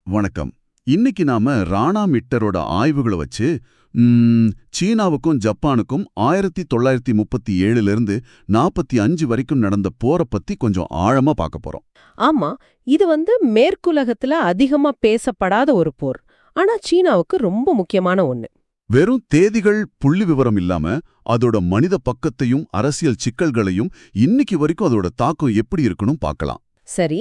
வணக்கம். இன்னைக்கு நாம ராணா மிட்டரோட ஆய்வுகளை வச்சு சீனாவுக்கும் ஜப்பானுக்கும் 1937ல இருந்து 45 வரைக்கும் நடந்த போரை பத்தி கொஞ்சம் ஆழமா பார்க்க போறோம். ஆமா, இது மேற்குலகத்துல அதிகமா பேசப்படாத ஒரு போர். ஆனா சீனாவுக்கு ரொம்ப முக்கியமான ஒண்ணு. வெறும் தேதிகள் புள்ளி விவரம் இல்லாம அதோட மனித பக்கத்தையும் அரசியல் சிக்கல்களையும் இன்னைக்கு வரைக்கும் அதோட தாக்கம் எப்படி இருக்குன்னு பார்க்கலாம். சரி,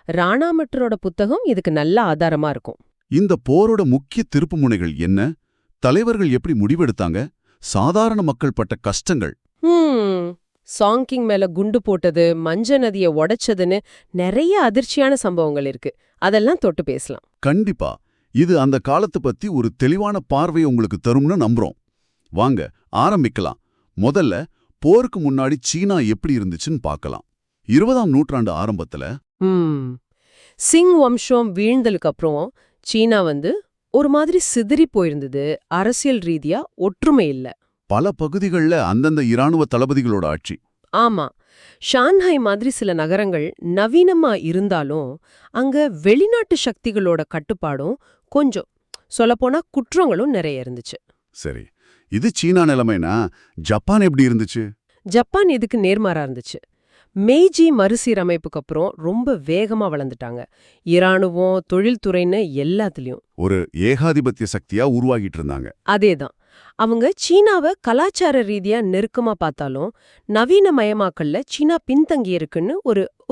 ராணா மிட்டரோட புத்தகம் இதுக்கு நல்ல ஆதாரமா இருக்கும். இந்த போரோட முக்கிய திருப்புமுனைகள் என்ன, தலைவர்கள் எப்படி முடிவெடுத்தாங்க, சாதாரண மக்கள் பட்ட கஷ்டங்கள். சாங்கிங் மேல குண்டு போட்டது, மஞ்ச நதிய உடைச்சதுன்னு நிறைய அதிர்ச்சியான சம்பவங்கள் இருக்கு. அதெல்லாம் தொட்டு பேசலாம். கண்டிப்பா இது அந்த காலத்தை பத்தி ஒரு தெளிவான பார்வையை உங்களுக்கு தரும்னு நம்புறோம். வாங்க ஆரம்பிக்கலாம். முதல்ல போருக்கு முன்னாடி சீனா எப்படி இருந்துச்சுன்னு பார்க்கலாம். 20ஆம் நூற்றாண்டு ஆரம்பத்துல சிங் வம்சம் வீழ்ந்தலுக்கு அப்புறம் சீனா ஒரு மாதிரி சிதறி போயிருந்தது. அரசியல் ரீதியா ஒற்றுமை இல்ல. பல பகுதிகளில் அந்தந்த இராணுவ தளபதிகளோட ஆட்சி. ஆமா, ஷான்ஹாய் மாதிரி சில நகரங்கள் நவீனமா இருந்தாலும் அங்க வெளிநாட்டு சக்திகளோட கட்டுப்பாடும் கொஞ்சம் சொல்லப்போனா குற்றங்களும் நிறைய இருந்துச்சு. சரி, இது சீனா நிலைமைனா ஜப்பான் எப்படி இருந்துச்சு? ஜப்பான் இதுக்கு நேர்மாறா இருந்துச்சு. மெய்ஜி மறுசீரமைப்புக்கு அப்புறம் ரொம்ப வேகமா வளர்ந்துட்டாங்க. இராணுவம், தொழில்துறைன்னு எல்லாத்துலயும் ஒரு ஏகாதிபத்திய சக்தியா உருவாகிட்டு இருந்தாங்க. அதேதான். அவங்க சீனாவை கலாச்சார ரீதியா நெருக்கமா பார்த்தாலும் நவீனமயமாக்கல்ல சீனா பின்தங்கி இருக்குன்னு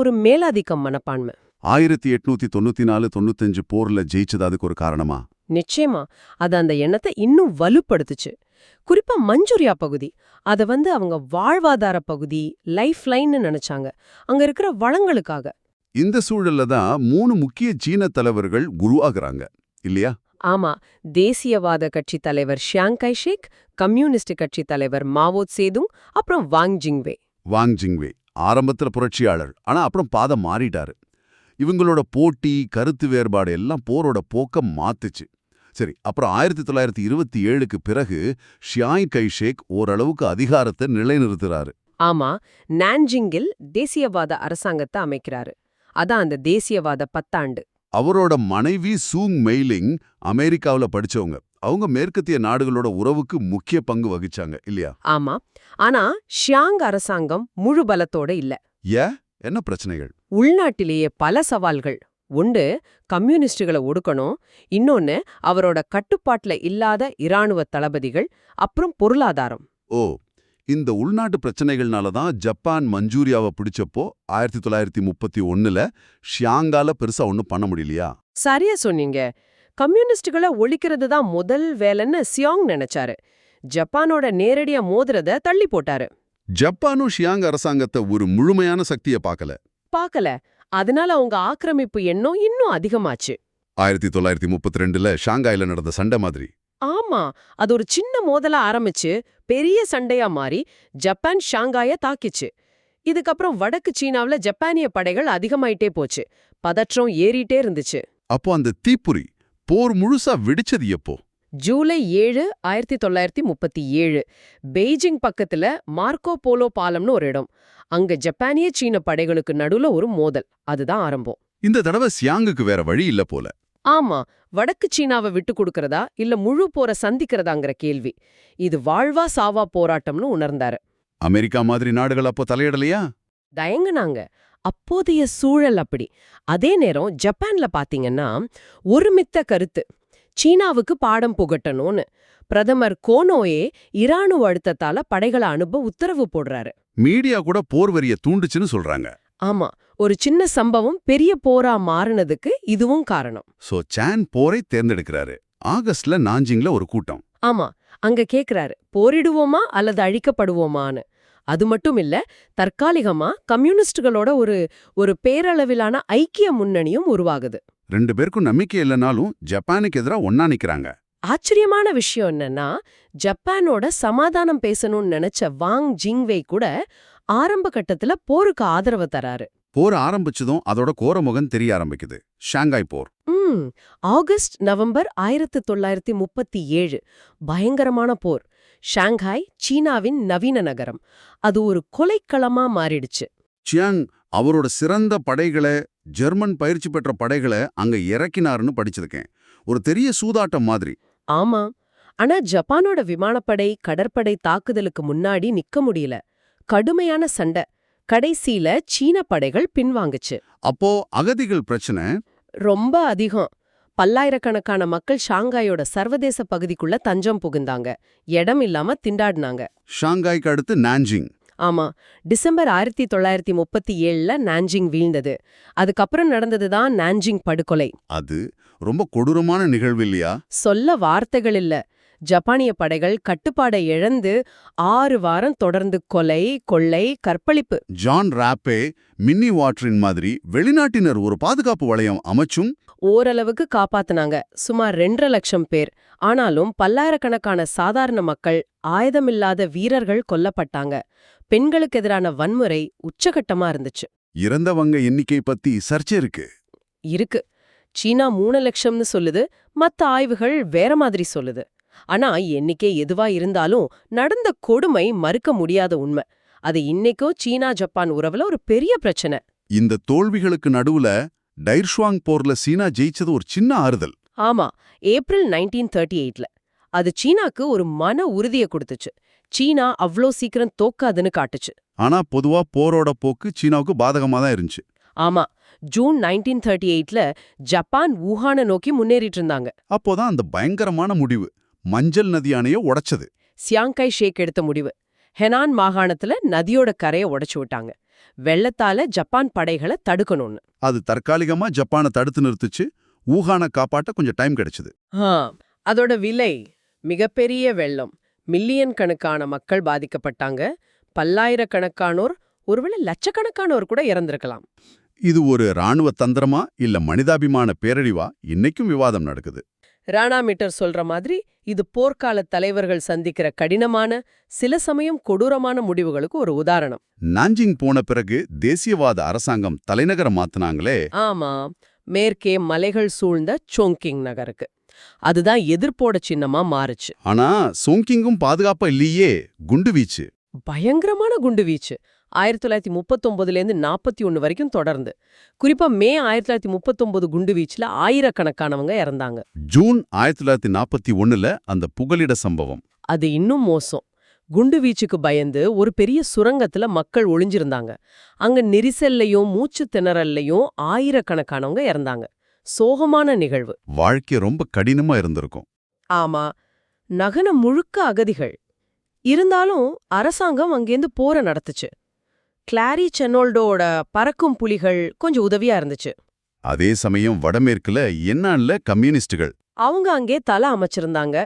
ஒரு மேலாதிக்கம் மனப்பான்மை. 1894-95 போர்ல ஜெயிச்சது அதுக்கு ஒரு காரணமா? நிச்சயமா, அது அந்த எண்ணத்தை இன்னும் வலுப்படுத்துச்சு. குறிப்பா மஞ்சூரியா பகுதி அத அவங்க வாழ்வாதார பகுதி, லைஃப் லைன்னு நினைச்சாங்க, அங்க இருக்கிற வளங்களுக்காக. இந்த சூழல்ல தான் 3 முக்கிய சீன தலைவர்கள் குருவாகிறாங்க இல்லையா? ஆமா, தேசியவாத கட்சி தலைவர் ஷியாங் கைஷேக், கம்யூனிஸ்ட் கட்சி தலைவர் மாவோ சேதுங், அப்புறம் வாங் ஜிங்வே. வாங் ஜிங்வே ஆரம்பத்துல புரட்சியாளர், ஆனா அப்புறம் பாதம் மாறிட்டாரு. இவங்களோட போட்டி, கருத்து வேறுபாடு எல்லாம் போரோட போக்க மாத்துச்சு. சரி, அப்புறம் 1927க்கு பிறகு ஷியாங் கைஷேக் ஓரளவுக்கு அதிகாரத்தை நிலைநிறுத்துறாரு. ஆமா, நான்ஜிங்கில் தேசியவாத அரசாங்கத்தை அமைக்கிறாரு. அதான் அந்த தேசியவாத 10 ஆண்டு. அவரோட மனைவி சூங் மெய்லிங் அமெரிக்காவில் படிச்சவங்க. அவங்க மேற்கத்திய நாடுகளோட உறவுக்கு முக்கிய பங்கு வகிச்சாங்க இல்லையா? ஆமா, ஆனா ஷியாங் அரசாங்கம் முழு பலத்தோட இல்ல. என்ன பிரச்சனைகள்? உள்நாட்டிலேயே பல சவால்கள். ஒன்று, கம்யூனிஸ்டுகளை ஒடுக்கணும். இன்னொன்னு, அவரோட கட்டுப்பாட்டுல இல்லாத இராணுவ தளபதிகள். அப்புறம் பொருளாதாரம். ஓ, இந்த உள்நாட்டு பிரச்சனைகள்னால தான் ஜப்பான் மஞ்சூரியாவை பிடிச்சப்போ 1931ல ஷியாங்கால பெருசா ஒன்னும் பண்ண முடியலையா? சரியா சொன்னீங்க. கம்யூனிஸ்டுகளை ஒழிக்கிறது தான் முதல் வேலைன்னு சியாங் நினைச்சாரு. ஜப்பானோட நேரடியா மோதுறத தள்ளி போட்டாரு. ஜப்பானும் ஷியாங் அரசாங்கத்தை ஒரு முழுமையான சக்தியை பார்க்கல. அதனால அவங்க ஆக்கிரமிப்பு எண்ணம் இன்னும் அதிகமாச்சு. 1932ல ஷாங்காயில நடந்த சண்டை மாதிரி. ஆமா, அது ஒரு சின்ன மோதலா ஆரம்பிச்சு பெரிய சண்டையா மாறி ஜப்பான் ஷாங்காய தாக்கிச்சு. இதுக்கப்புறம் வடக்கு சீனாவுல ஜப்பானிய படைகள் அதிகமாயிட்டே போச்சு. பதற்றம் ஏறிட்டே இருந்துச்சு. அப்போ அந்த தீப்புரி போர் முழுசா வெடிச்சது எப்போ? ஜூலை 7, 1937 பெய்ஜிங் பக்கத்துல மார்க்கோ போலோ பாலம்னு ஒரு இடம். அங்க ஜப்பானிய சீன படைகளுக்கு நடுவுல ஒரு மோதல். அதுதான் ஆரம்பம். இந்த தடவை சியாங்குக்கு வேற வழி இல்ல போல. ஆமா, வடக்கு சீனாவை விட்டு கொடுக்கறதா இல்ல முழு போர சந்திக்கிறதாங்கிற கேள்வி. இது வாழ்வா சாவா போராட்டம்னு உணர்ந்தாரு. அமெரிக்கா மாதிரி நாடுகள் அப்போ தலையிடலையா? தயங்குனாங்க. அப்போதைய சூழல் அப்படி. அதே நேரம் ஜப்பான்ல பாத்தீங்கன்னா ஒருமித்த கருத்து, சீனாவுக்கு பாடம் புகட்டணும்னு. பிரதமர் கோனோயே இராணுவ அழுத்தத்தால படைகளை அனுப்ப உத்தரவு போடுறாரு. மீடியா கூட போர் வரிய தூண்டுச்சுன்னு சொல்றாங்க. ஆமா, ஒரு சின்ன சம்பவம் பெரிய போரா மாறினதுக்கு இதுவும் காரணம். சோ சான் போரை தேர்ந்தெடுக்கிறாரு. ஆகஸ்ட்ல நாஞ்சிங்ல ஒரு கூட்டம். ஆமா, அங்க கேக்குறாரு, போரிடுவோமா அல்லது அழிக்கப்படுவோமான்னு. அது மட்டும் இல்ல, தற்காலிகமா கம்யூனிஸ்டுகளோட ஒரு பேரளவிலான ஐக்கிய முன்னணியும் உருவாகுது. 2 பேருக்கும் நம்பிக்கை இல்லைனாலும் ஜப்பானுக்கு எதிரா ஒன்னா நிக்கிறாங்க. ஆச்சரியமான விஷயம் என்னன்னா, ஜப்பானோட சமாதானம் பேசணும்னு நினைச்ச வாங் ஜிங்வே கூட ஆரம்ப கட்டத்துல போருக்கு ஆதரவு தராரு. போர் ஆரம்பிச்சதும் அதோட கோரமுகம் தெரிய ஆரம்பிக்குது. ஷாங்காய் போர். ஆகஸ்ட் நவம்பர் 1937 பயங்கரமான போர். ஷாங்காய் சீனாவின் நவீன நகரம். அது ஒரு கொலைக்களமா மாறிடுச்சு. சியாங் அவரோட சிறந்த படைகளை, ஜெர்மன் பயிற்சி பெற்ற படைகளை அங்க இறக்கினாருன்னு படிச்சிருக்கேன். ஒரு பெரிய சூதாட்டம் மாதிரி. ஆமா. ஆனா ஜப்பானோட விமானப்படை, கடற்படை தாக்குதலுக்கு முன்னாடி நிக்க முடியல. கடுமையான சண்டை. கடைசியில சீன படைகள் பின்வாங்குச்சு. அப்போ அகதிகள் பிரச்சனை ரொம்ப அதிகம். பல்லாயிரக்கணக்கான மக்கள் ஷாங்காயோட சர்வதேச பகுதிக்குள்ள தஞ்சம் புகுந்தாங்க. இடம் இல்லாம திண்டாடினாங்க. ஷாங்காய்க்கு அடுத்து நான்ஜிங். ஆமா. டிசம்பர் 1937ல நான்ஜிங் வீழ்ந்தது. அதுக்கப்புறம் நடந்ததுதான் நான்ஜிங் படுகொலை. அது ரொம்ப கொடூரமான நிகழ்வு இல்லையா? சொல்ல வார்த்தைகள் இல்ல. ஜப்பானிய படைகள் கட்டுப்பாடை இழந்து 6 வாரம் தொடர்ந்து கொலை, கொள்ளை, கற்பழிப்பு. ஜான் ராப்பே மின்னி வாட்டரின் மாதிரி வெளிநாட்டினர் ஒரு பாதுகாப்பு வளையம் அமைச்சும் ஓரளவுக்கு காப்பாத்துனாங்க. சுமார் 2.5 லட்சம் பேர். ஆனாலும் பல்லாயிரக்கணக்கான சாதாரண மக்கள், ஆயுதமில்லாத வீரர்கள் கொல்லப்பட்டாங்க. பெண்களுக்கு எதிரான வன்முறை உச்சகட்டமா இருந்துச்சு. இறந்தவங்க எண்ணிக்கை பத்தி சர்ச்சை இருக்கு. இருக்கு. சீனா 3 லட்சம்னு சொல்லுது, மத்த ஆய்வுகள் வேற மாதிரி சொல்லுது. ஆனா எண்ணிக்கை எதுவா இருந்தாலும் நடந்த கொடுமை மறுக்க முடியாத உண்மை. அது இன்னைக்கும் சீனா ஜப்பான் உறவுல ஒரு பெரிய பிரச்சனை. இந்த தோல்விகளுக்கு நடுவுல டைர்ஷுவாங் போர்ல சீனா ஜெயிச்சது ஒரு சின்ன ஆறுதல். ஆமா. ஏப்ரல் 1938ல அது சீனாக்கு ஒரு மன உறுதியை கொடுத்துச்சு. சீனா அவ்ளோ சீக்கிரம் தோக்காதுன்னு காட்டுச்சு. ஆனா பொதுவா போரோட போக்கு சீனாவுக்கு பாதகமா தான் இருந்துச்சு. ஆமா. ஜூன் 1938ல ஜப்பான் வூஹானை நோக்கி முன்னேறிட்டு இருந்தாங்க. அப்போதான் அந்த பயங்கரமான முடிவு மஞ்சள் நதி அணைய உடைச்சது. சியாங்காய் ஷேக் எடுத்த முடிவு. ஹெனான் மாகாணத்துல நதியோட கரையை உடைச்சு விட்டாங்க. வெள்ளத்தால ஜப்பான் படைகளை தடுக்கணும்னு. அது தற்காலிகமா ஜப்பானை தடுத்து நிறுத்துச்சு. வூஹானை காப்பாட்ட கொஞ்சம் டைம் கிடைச்சது. அதோட விலை மிகப்பெரிய வெள்ளம். மில்லியன் கணக்கான மக்கள் பாதிக்கப்பட்டாங்க. பல்லாயிரக்கணக்கானோர், ஒருவேளை லட்சக்கணக்கானோர் கூட இறந்திருக்கலாம். இது ஒரு ராணுவ தந்திரமா இல்ல மனிதாபிமான பேரழிவா இன்னைக்கும் விவாதம் நடக்குது. ராணா மீட்டர் சொல்ற மாதிரி இது போர்க்கால தலைவர்கள் சந்திக்கிற கடினமான, சில சமயம் கொடூரமான முடிவுகளுக்கு ஒரு உதாரணம். நான்ஜிங் போன பிறகு தேசியவாத அரசாங்கம் தலைநகர மாத்துனாங்களே. ஆமா. மேற்கே மலைகள் சூழ்ந்த சோங்கிங் நகருக்கு. அதுதான் எதிர்ப்போட சின்னமா மாறுச்சு. ஆனா சோங்கிங்கும் பாதுகாப்பா இல்லையே. குண்டுவீச்சு பயங்கரமான குண்டுவீச்சு 1939லேருந்து 41 வரைக்கும் தொடர்ந்து. குறிப்பா மே 1939 குண்டுவீச்சுல ஆயிரக்கணக்கானவங்க இறந்தாங்க. ஜூன் 1941ல அந்த புகலிட சம்பவம். அது இன்னும் மோசம். குண்டுவீச்சுக்கு பயந்து ஒரு பெரிய சுரங்கத்துல மக்கள் ஒளிஞ்சிருந்தாங்க. அங்க நெரிசல்லையும் மூச்சு திணறல்லையும் ஆயிரக்கணக்கானவங்க இறந்தாங்க. சோகமான நிகழ்வு. வாழ்க்கை ரொம்ப கடினமா இருந்திருக்கும். ஆமா. நகரம் முழுக்க அகதிகள். இருந்தாலும் அரசாங்கம் அங்கேருந்து போரை நடத்துச்சு. கிளாரி சென்னோல்டோட பறக்கும் புலிகள் கொஞ்சம் உதவியா இருந்துச்சு. அதே சமயம் வடமேற்குல என்னான்ல கம்யூனிஸ்டுகள். அவங்க அங்கே தலை அமைச்சிருந்தாங்க.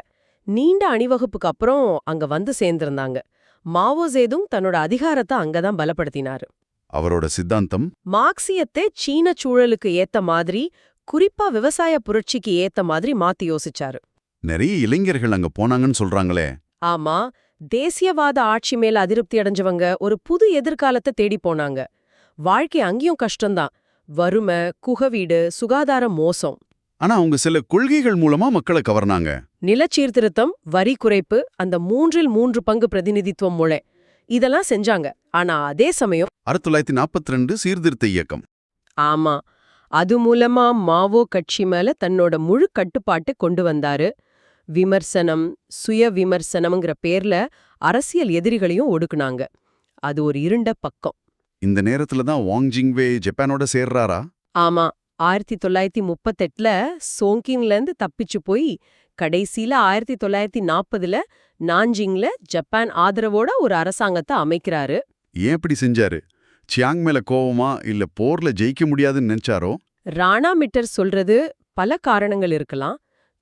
நீண்ட அணிவகுப்புக்கு அப்புறம் அங்க வந்து சேர்ந்திருந்தாங்க. மாவோ சேதுங் தன்னோட அதிகாரத்தை அங்கதான் பலப்படுத்தினாரு. அவரோட சித்தாந்தம் மார்க்சியத்தை சீன சூழலுக்கு ஏத்த மாதிரி, குறிப்பா விவசாய புரட்சிக்கு ஏத்த மாதிரி மாத்தி யோசிச்சாரு. நிறைய இளைஞர்கள் அங்க போனாங்கன்னு சொல்றாங்களே. ஆமா. தேசியவாத ஆட்சி மேல அதிருப்தி அடைஞ்சவங்க ஒரு புது எதிர்காலத்தை தேடி போனாங்க. வாழ்க்கை அங்கேயும் கஷ்டம்தான். வறுமை, குகவீடு, சுகாதார மோசம். ஆனா அவங்க சில கொள்கைகள் மூலமா மக்களை கவர்னாங்க. நிலச்சீர்திருத்தம், வரி குறைப்பு, அந்த 3 பங்கு பிரதிநிதித்துவம் முறை, இதெல்லாம் செஞ்சாங்க. ஆனா அதே சமயம் 1942 சீர்திருத்த இயக்கம். ஆமா. அது மூலமா மாவோ கட்சி மேல தன்னோட முழு கட்டுப்பாட்டை கொண்டு வந்தாரு. விமர்சனம், சுய விமர்சனம்ங்கிற பேர்ல அரசியல் எதிரிகளையும் ஒடுக்குனாங்க. அது ஒரு இருண்ட பக்கம். இந்த நேரத்துல தான் வாங் ஜிங்வே ஜப்பானோட சேர்றாரா? ஆமா. 1938ல சோங்கிங்லேருந்து தப்பிச்சு போய் கடைசியில 1940ல நான்ஜிங்ல ஜப்பான் ஆதரவோட ஒரு அரசாங்கத்தை அமைக்கிறாரு. ஏன் இப்படி செஞ்சாரு? சியாங் மேல கோவமா இல்ல போர்ல ஜெயிக்க முடியாதுன்னு நினைச்சாரோ? ராணா மிட்டர் சொல்றது பல காரணங்கள் இருக்கலாம்.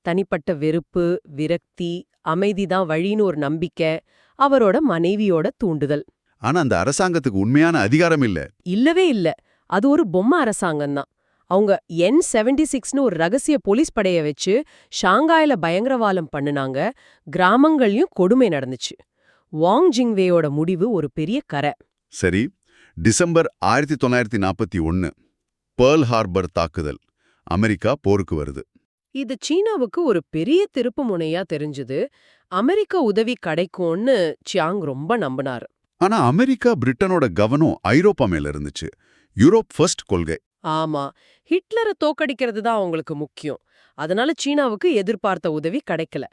தனிப்பட்ட வெறுப்பு, விரக்தி, அமைதிதான் வழின்னு ஒரு நம்பிக்கை, அவரோட மனைவியோட தூண்டுதல். ஆனா அந்த அரசாங்கத்துக்கு உண்மையான அதிகாரம் இல்ல. இல்லவே இல்ல. அது ஒரு பொம்மை அரசாங்கம்தான். அவங்க N76ன்னு ஒரு ரகசிய போலீஸ் படைய வச்சு ஷாங்காயில பயங்கரவாதம் பண்ணுனாங்க. கிராமங்கள்லயும் கொடுமை நடந்துச்சு. வாங் ஜிங்வேயோட முடிவு ஒரு பெரிய கரை. சரி, டிசம்பர் 1941 பேர்ல் ஹார்பர் தாக்குதல். அமெரிக்கா போருக்கு வருது. இது சீனாவுக்கு ஒரு பெரிய திருப்பு முனையா தெரிஞ்சுது. அமெரிக்க உதவி கிடைக்கும்னு சியாங் ரொம்ப நம்பினாரு. ஆனா அமெரிக்கா பிரிட்டனோட கவனம் ஐரோப்பா மேல இருந்துச்சு. யூரோப் ஃபர்ஸ்ட் கொள்கை. ஆமா, ஹிட்லரை தோக்கடிக்கிறது தான் அவங்களுக்கு முக்கியம். அதனால சீனாவுக்கு எதிர்பார்த்த உதவி கிடைக்கல.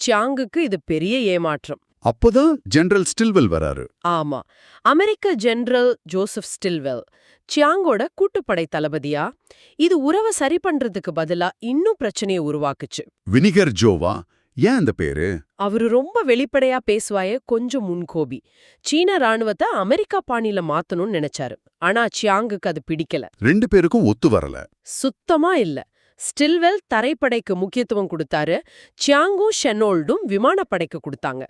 சியாங்குக்கு இது பெரிய ஏமாற்றம். அப்போதான் ஜெனரல் ஸ்டில்வெல் வராரு. ஆமா, அமெரிக்க ஜெனரல் ஜோசப் ஸ்டில்வெல் சியாங்கோட கூட்டுப்படை தளபதியா. இது உறவை சரி பண்றதுக்கு பதிலா இன்னும் பிரச்சனையை உருவாக்குச்சு. வினிகர் ஜோவா, ஏன் அந்த பேரு? அவரு ரொம்ப வெளிப்படையா பேசுவாயே, கொஞ்சம் முன்கோபி. சீன ராணுவத்தை அமெரிக்கா பாணியில மாத்தணும்னு நினைச்சாரு. ஆனா சியாங்குக்கு அது பிடிக்கல. 2 பேருக்கும் ஒத்து வரல. சுத்தமா இல்ல. ஸ்டில்வெல் தரைப்படைக்கு முக்கியத்துவம் கொடுத்தாரு. சியாங்கும் ஷெனோல்டும் விமானப்படைக்கு கொடுத்தாங்க.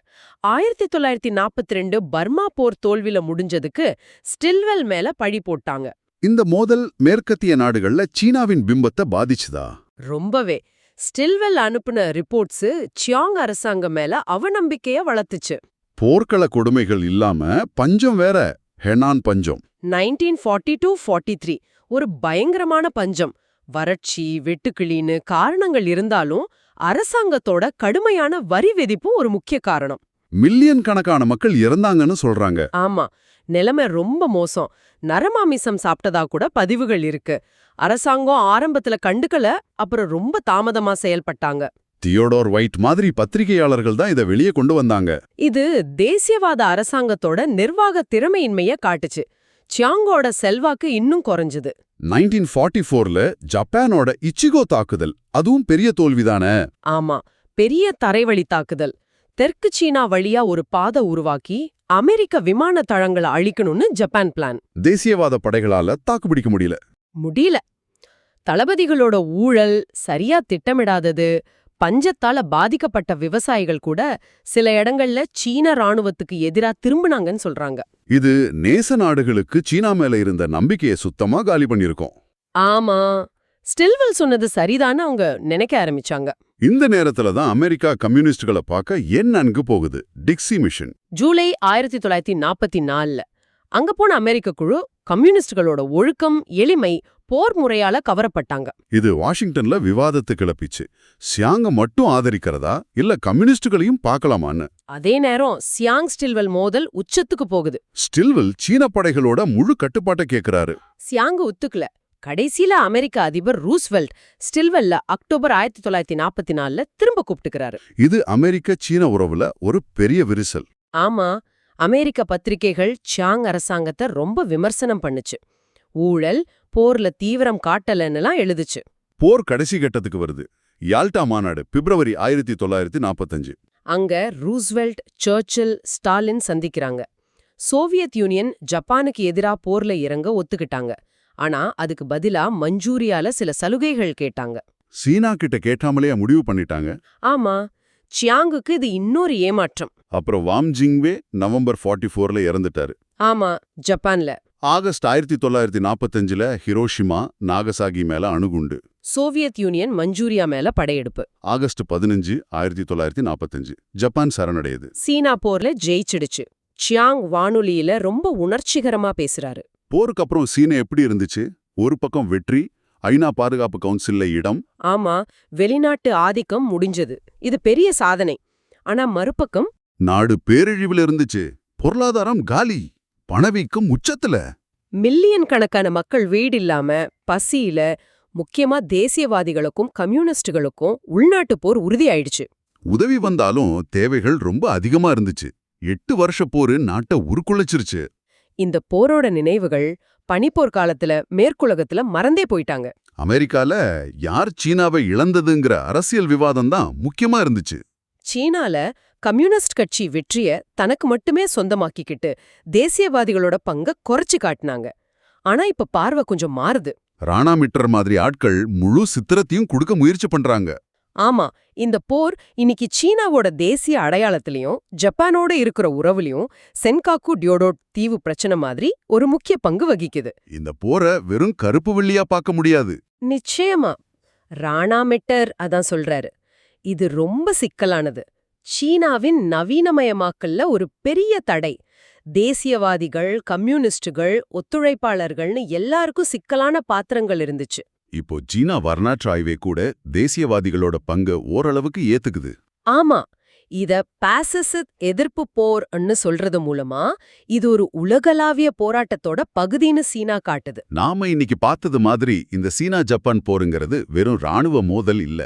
1942 பர்மா போர் தோல்வில முடிஞ்சதுக்கு ஸ்டில்வெல் மேல பழி போட்டாங்க. இந்த மோதல் மேற்கத்திய நாடுகள்ல சீனாவின் பிம்பத்தை பாதிச்சுதா? ரொம்பவே. ஸ்டில்வெல் அனுப்புன ரிப்போர்ட்ஸ் சியாங் அரசாங்கம் மேல அவநம்பிக்கைய வளர்த்துச்சு. போர்க்கள கொடுமைகள் இல்லாம பஞ்சம் வேற, ஹெனான் பஞ்சம். 1942-43 ஒரு பயங்கரமான பஞ்சம். வறட்சி, வெட்டுக்கிளின்னு காரணங்கள் இருந்தாலும் அரசாங்கத்தோட கடுமையான வரி விதிப்பும் ஒரு முக்கிய காரணம். மில்லியன் கணக்கான மக்கள் இறந்தாங்கன்னு சொல்றாங்க. ஆமா, நிலைமை ரொம்ப மோசம். நரமாமிசம் சாப்பிட்டதா கூட பதிவுகள் இருக்கு. அரசாங்கம் ஆரம்பத்துல கண்டுக்கல, அப்புறம் ரொம்ப தாமதமா செயல்பட்டாங்க. தியோடோர் ஒயிட் மாதிரி பத்திரிகையாளர்கள் தான் இதை வெளியே கொண்டு வந்தாங்க. இது தேசியவாத அரசாங்கத்தோட நிர்வாக திறமையின்மைய காட்டுச்சு. சியாங்கோட செல்வாக்கு இன்னும் குறைஞ்சது. 1944ல ஜப்பானோட இச்சிகோ தாக்குதல், அதுவும் பெரிய தோல்விதானே? ஆமா, பெரிய தரைவழி தாக்குதல். தெற்கு சீனா வழியா ஒரு பாதை உருவாக்கி அமெரிக்க விமான தளங்களை அழிக்கணும்னு ஜப்பான் பிளான். தேசியவாத படைகளால தாக்குப்பிடிக்க முடியல. தளபதிகளோட ஊழல், சரியா திட்டமிடாதது, பஞ்சத்தால பாதிக்கப்பட்ட விவசாயிகள் கூட சில இடங்கள்ல சீன ராணுவத்துக்கு எதிரா திரும்பினாங்கன்னு சொல்றாங்க. இது நேச நாடுகளுக்கு சீனா மேல இருந்த நம்பிக்கையை சுத்தமா காலி பண்ணிருக்கோம். ஆமா, ஸ்டில்வெல் சொன்னது சரிதான்னு அவங்க நினைக்க ஆரம்பிச்சாங்க. இந்த நேரத்துல தான் அமெரிக்கா கம்யூனிஸ்டுகளை பார்க்க என் நன்கு போகுது, டிக்ஸி மிஷன். ஜூலை 1944ல அங்க போன அமெரிக்க குழு கம்யூனிஸ்டுகளோட ஒழுக்கம், எளிமை, போர் முறையால கவரப்பட்டாங்க. இது வாஷிங்டன்ல விவாதத்தை கிளப்பிச்சு. சியாங்க மட்டும் ஆதரிக்கிறதா இல்ல கம்யூனிஸ்டுகளையும் பார்க்கலாமான்னு. அதே நேரம் சியாங் ஸ்டில்வெல் மோதல் உச்சத்துக்கு போகுது. ஸ்டில்வெல் சீன படைகளோட முழு கட்டுப்பாட்டை கேட்கிறாரு. சியாங் ஒத்துக்கல. கடைசியில அமெரிக்க அதிபர் ரூஸ்வெல்ட் ஸ்டில்வெல்ல அக்டோபர் 1944ல திரும்ப கூப்பிட்டுக்கிறாரு. இது அமெரிக்க சீன உறவுல ஒரு பெரிய விரிசல். ஆமா, அமெரிக்க பத்திரிகைகள் சியாங் அரசாங்கத்தை ரொம்ப விமர்சனம் பண்ணுச்சு. ஊழல், போர்ல தீவிரம் காட்டலன்னுலாம் எழுதுச்சு. போர் கடைசி கட்டத்துக்கு வருது. யால்டா மாநாடு பிப்ரவரி 1945. அங்க ரூஸ்வெல்ட், சர்ச்சில், ஸ்டாலின் சந்திக்கிறாங்க. சோவியத் யூனியன் ஜப்பானுக்கு எதிரா போர்ல இறங்க ஒத்துக்கிட்டாங்க. ஆனா அதுக்கு பதிலா மஞ்சூரியால சில சலுகைகள் கேட்டாங்க. சீனா கிட்ட கேட்டாமலே முடிவு பண்ணிட்டாங்க. ஆமா, சியாங்குக்கு இது இன்னொரு ஏமாற்றம். அப்புறம் வாம் ஜிங்வே நவம்பர் 44ல இறந்துட்டாரு. ஆமா, ஜப்பான்ல. ஆகஸ்ட் 1945ல ஹிரோஷிமா, நாகசாகி மேல அணுகுண்டு. சோவியத் யூனியன் மஞ்சூரியா மேல படையெடுப்பு. August 15, 1945 Japan சரணடையுது. சீனா போர்ல ஜெயிச்சிடுச்சு. சியாங் வானொலியில ரொம்ப உணர்ச்சிகரமா பேசுறாரு. போருக்கு அப்புறம் சீனா எப்படி இருந்துச்சு? ஒரு பக்கம் வெற்றி, ஐநா பாதுகாப்பு கவுன்சில்ல இடம். ஆமா, வெளிநாட்டு ஆதிக்கம் முடிஞ்சது. இது பெரிய சாதனை. ஆனா மறுபக்கம் நாடு பேரழிவுல இருந்துச்சு. பொருளாதாரம் காலி, பணவீக்கம் உச்சத்துல. மில்லியன் கணக்கான மக்கள் வீடில்லாம, பசியில, முக்கியமா தேசியவாதிகளுக்கும் கம்யூனிஸ்டுகளுக்கும் உள்நாட்டு போர் உறுதியாயிடுச்சு. உதவி வந்தாலும் தேவைகள் ரொம்ப அதிகமா இருந்துச்சு. 8 வருஷ போரு நாட்டை உருக்குலைச்சிருச்சு. இந்த போரோட நினைவுகள் பனிப்போர் காலத்துல மேற்குலகத்துல மறந்தே போயிட்டாங்க. அமெரிக்கால யார் சீனாவை இழந்ததுங்கிற அரசியல் விவாதம் தான் முக்கியமா இருந்துச்சு. சீனால கம்யூனிஸ்ட் கட்சி வெற்றிய தனக்கு மட்டுமே சொந்தமாக்கிக்கிட்டு தேசியவாதிகளோட பங்க குறைச்சு காட்டினாங்க. ஆனா இப்ப பார்வை கொஞ்சம் மாறுது. ராணா மிட்டர் மாதிரி ஆட்கள் முழு சித்திரத்தையும் கொடுக்க முயற்சி பண்றாங்க. ஆமா, இந்த போர் இன்னைக்கு சீனாவோட தேசிய அடையாளத்திலையும் ஜப்பானோட இருக்கிற உறவுலையும் சென்காக்கு டியோடோட் தீவு பிரச்சனை மாதிரி ஒரு முக்கிய பங்கு வகிக்குது. இந்த போரை வெறும் கருப்பு வெள்ளியா பார்க்க முடியாது. நிச்சயமா. ராணா மிட்டர் அதான் சொல்றாரு. இது ரொம்ப சிக்கலானது. சீனாவின் நவீனமயமாக்கல்ல ஒரு பெரிய தடை. தேசியவாதிகள், கம்யூனிஸ்டுகள், ஒத்துழைப்பாளர்கள்னு எல்லாருக்கும் சிக்கலான பாத்திரங்கள் இருந்துச்சு. இப்போ சீனா வரலாற்று ஆய்வே கூட தேசியவாதிகளோட பங்கு ஓரளவுக்கு ஏத்துக்குது. ஆமா, இத பாசிச எதிர்ப்பு போர்ன்னு சொல்றது மூலமா இது ஒரு உலகளாவிய போராட்டத்தோட பகுதின்னு சீனா காட்டுது. நாம இன்னைக்கு பார்த்தது மாதிரி இந்த சீனா ஜப்பான் போருங்கிறது வெறும் ராணுவ மோதல் இல்ல.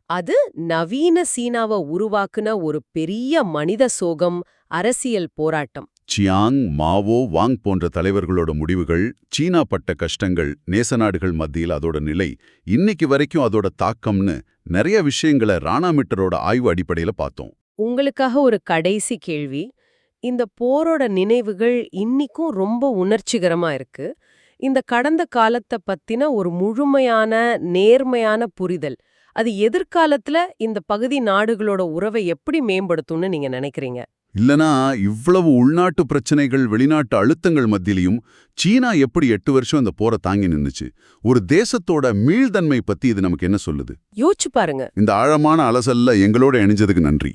அது நவீன சீனாவை உருவாக்குன ஒரு பெரிய மனித சோகம், அரசியல் போராட்டம். சியாங், மாவோ, வாங் போன்ற தலைவர்களோட முடிவுகள், சீனா பட்ட கஷ்டங்கள், நேச நாடுகள் மத்தியில் அதோட நிலை, இன்னைக்கு வரைக்கும் அதோட தாக்கம்னு நிறைய விஷயங்களை ராணா மிட்டரோட ஆய்வு அடிப்படையில பார்த்தோம். உங்களுக்காக ஒரு கடைசி கேள்வி. இந்த போரோட நினைவுகள் இன்னிக்கும் ரொம்ப உணர்ச்சிகரமா இருக்கு. இந்த கடந்த காலத்தை பத்தின ஒரு முழுமையான, நேர்மையான புரிதல், அது எதிர்காலத்துல இந்த பகுதி நாடுகளோட உறவை எப்படி மேம்படுத்தும்னு நீங்க நினைக்கிறீங்க? இல்லனா இவ்வளவு உள்நாட்டு பிரச்சனைகள், வெளிநாட்டு அழுத்தங்கள் மத்தியிலையும் சீனா எப்படி 8 வருஷம் இந்த போரை தாங்கி நின்னுச்சு? ஒரு தேசத்தோட மீள்தன்மை பத்தி இது நமக்கு என்ன சொல்லுது? யோசிச்சு பாருங்க. இந்த ஆழமான அலசல்ல எங்களோட இணைஞ்சதுக்கு நன்றி.